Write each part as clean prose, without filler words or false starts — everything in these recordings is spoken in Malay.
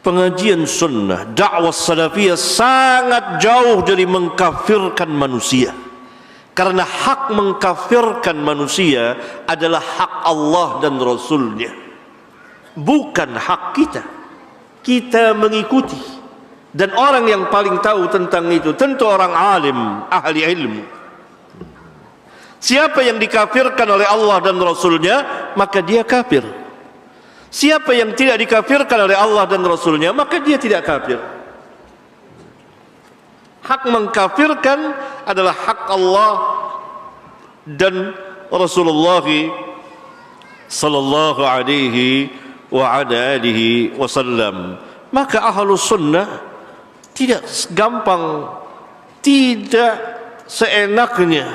pengajian sunnah, dakwah salafiyah sangat jauh dari mengkafirkan manusia. Karena hak mengkafirkan manusia adalah hak Allah dan Rasulnya, bukan hak kita. Kita mengikuti, dan orang yang paling tahu tentang itu tentu orang alim, ahli ilmu. Siapa yang dikafirkan oleh Allah dan Rasulnya, maka dia kafir. Siapa yang tidak dikafirkan oleh Allah dan Rasulnya, maka dia tidak kafir. Hak mengkafirkan adalah hak Allah dan Rasulullah sallallahu alaihi wa ala alihi wasallam. Maka ahlus sunnah tidak gampang, tidak seenaknya,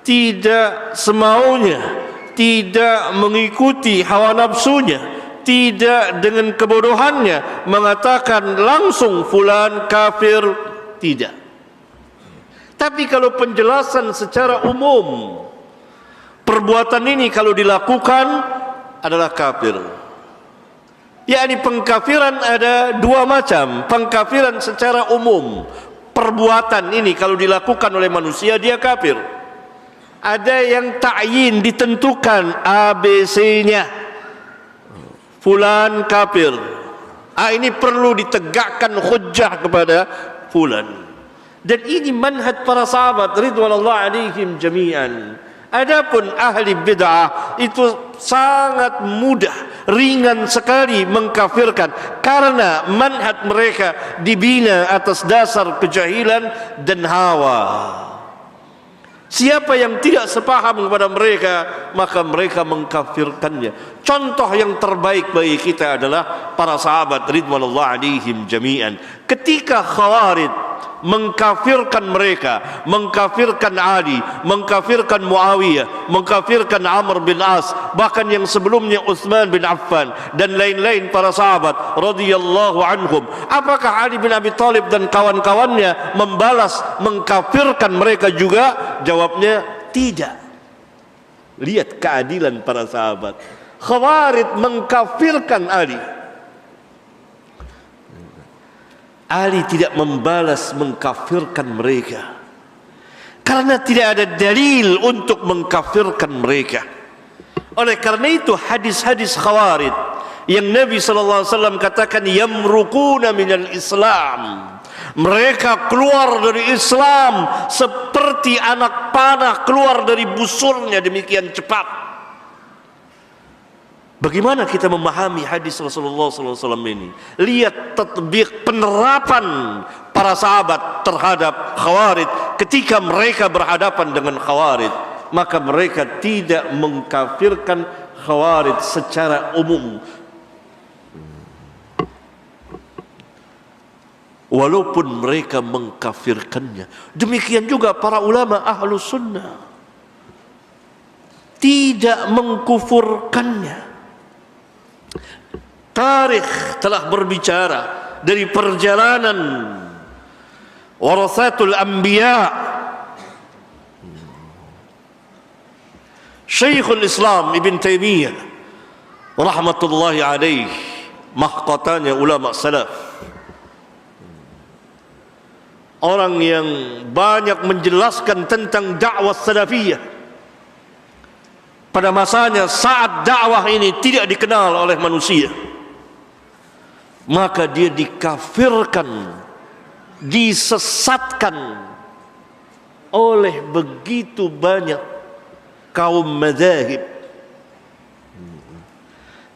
tidak semaunya, tidak mengikuti hawa nafsunya, tidak dengan kebodohannya mengatakan langsung fulan kafir, tidak. Tapi kalau penjelasan secara umum, perbuatan ini kalau dilakukan adalah kafir. Yakni pengkafiran ada dua macam. Pengkafiran secara umum, perbuatan ini kalau dilakukan oleh manusia dia kafir. Ada yang ta'yin, ditentukan ABC-nya, fulan kafir. Ini perlu ditegakkan hujjah kepada fulan. Dan ini manhaj para sahabat ridwanullah alaihim jami'an. Adapun ahli bid'ah itu sangat mudah, ringan sekali mengkafirkan, karena manhaj mereka dibina atas dasar kejahilan dan hawa. Siapa yang tidak sepaham kepada mereka, maka mereka mengkafirkannya. Contoh yang terbaik bagi kita adalah para sahabat ridwanullah alaihim jami'an. Ketika Khawarij mengkafirkan mereka, mengkafirkan Ali, mengkafirkan Muawiyah, mengkafirkan Amr bin As, bahkan yang sebelumnya Utsman bin Affan dan lain-lain para sahabat radhiyallahu anhum, apakah Ali bin Abi Thalib dan kawan-kawannya membalas mengkafirkan mereka juga? Jawabnya tidak. Lihat keadilan para sahabat. Khawarij mengkafirkan Ali, Ali tidak membalas mengkafirkan mereka, karena tidak ada dalil untuk mengkafirkan mereka. Oleh karena itu hadis-hadis Khawarij yang Nabi SAW katakan yamruquna minal Islam, mereka keluar dari Islam seperti anak panah keluar dari busurnya, demikian cepat. Bagaimana kita memahami hadis Rasulullah SAW ini? Lihat tatbik, penerapan para sahabat terhadap Khawarij ketika mereka berhadapan dengan Khawarij. Maka mereka tidak mengkafirkan Khawarij secara umum, walaupun mereka mengkafirkannya. Demikian juga para ulama Ahlus Sunnah tidak mengkufurkannya. Tarikh telah berbicara dari perjalanan warasatul anbiya. Syekhul Islam Ibn Taimiyah rahmatullahi alaih, mahkotanya ulama salaf, orang yang banyak menjelaskan tentang dakwah salafiyah pada masanya saat dakwah ini tidak dikenal oleh manusia, maka dia dikafirkan, disesatkan oleh begitu banyak kaum madzhab.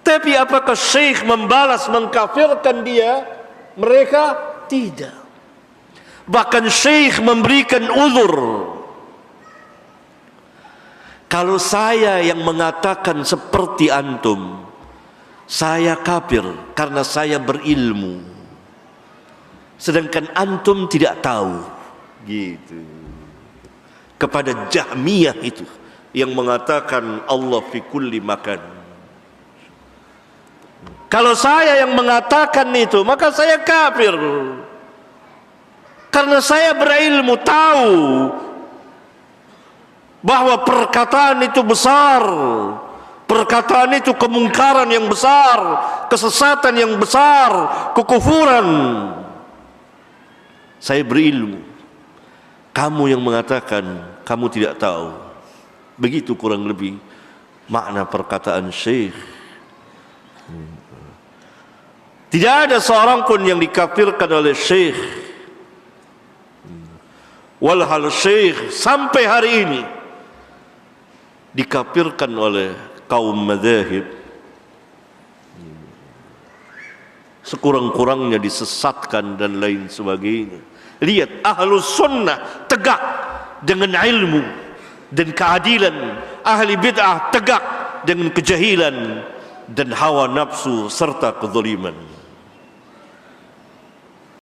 Tapi apakah Syekh membalas mengkafirkan dia? Mereka tidak. Bahkan Syekh memberikan uzur. Kalau saya yang mengatakan seperti antum, saya kafir karena saya berilmu, sedangkan antum tidak tahu, gitu. Kepada Jahmiyah itu yang mengatakan Allah fi kulli makan. Kalau saya yang mengatakan itu, maka saya kafir karena saya berilmu, tahu bahwa perkataan itu besar, Perkataan itu kemungkaran yang besar, kesesatan yang besar, kekufuran. Saya berilmu, kamu yang mengatakan kamu tidak tahu. Begitu kurang lebih makna perkataan Syekh. Tidak ada seorang pun yang dikafirkan oleh Syekh. Walhal Syekh sampai hari ini dikafirkan oleh kaum madzhab, sekurang-kurangnya disesatkan dan lain sebagainya. Lihat, ahlus sunnah tegak dengan ilmu dan keadilan, ahli bid'ah tegak dengan kejahilan dan hawa nafsu serta kezaliman.